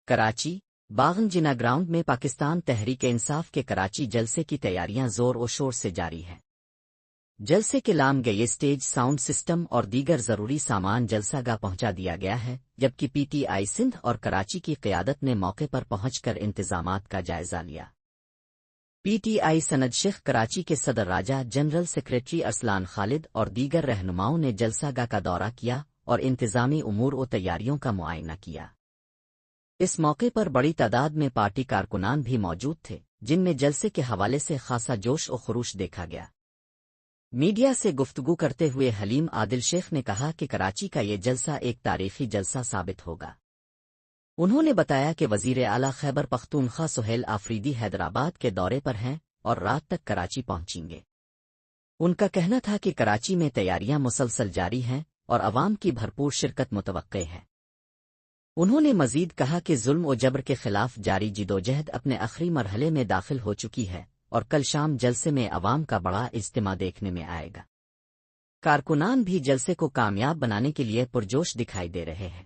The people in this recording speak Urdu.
کراچی باغن جنا گراؤنڈ میں پاکستان تحریک انصاف کے کراچی جلسے کی تیاریاں زور و شور سے جاری ہیں۔ جلسے کے لام گئے اسٹیج، ساؤنڈ سسٹم اور دیگر ضروری سامان جلسہ گاہ پہنچا دیا گیا ہے، جبکہ پی ٹی آئی سندھ اور کراچی کی قیادت نے موقع پر پہنچ کر انتظامات کا جائزہ لیا۔ پی ٹی آئی سند شیخ، کراچی کے صدر راجہ، جنرل سیکریٹری ارسلان خالد اور دیگر رہنماؤں نے جلسہ گاہ کا دورہ کیا اور انتظامی امور و تیاریوں کا معائنہ کیا۔ اس موقع پر بڑی تعداد میں پارٹی کارکنان بھی موجود تھے، جن میں جلسے کے حوالے سے خاصا جوش و خروش دیکھا گیا۔ میڈیا سے گفتگو کرتے ہوئے حلیم عادل شیخ نے کہا کہ کراچی کا یہ جلسہ ایک تاریخی جلسہ ثابت ہوگا۔ انہوں نے بتایا کہ وزیر اعلیٰ خیبر پختونخوا سہیل آفریدی حیدرآباد کے دورے پر ہیں اور رات تک کراچی پہنچیں گے۔ ان کا کہنا تھا کہ کراچی میں تیاریاں مسلسل جاری ہیں اور عوام کی بھرپور شرکت متوقع ہے۔ انہوں نے مزید کہا کہ ظلم و جبر کے خلاف جاری جدوجہد اپنے آخری مرحلے میں داخل ہو چکی ہے اور کل شام جلسے میں عوام کا بڑا اجتماع دیکھنے میں آئے گا۔ کارکنان بھی جلسے کو کامیاب بنانے کے لیے پرجوش دکھائی دے رہے ہیں۔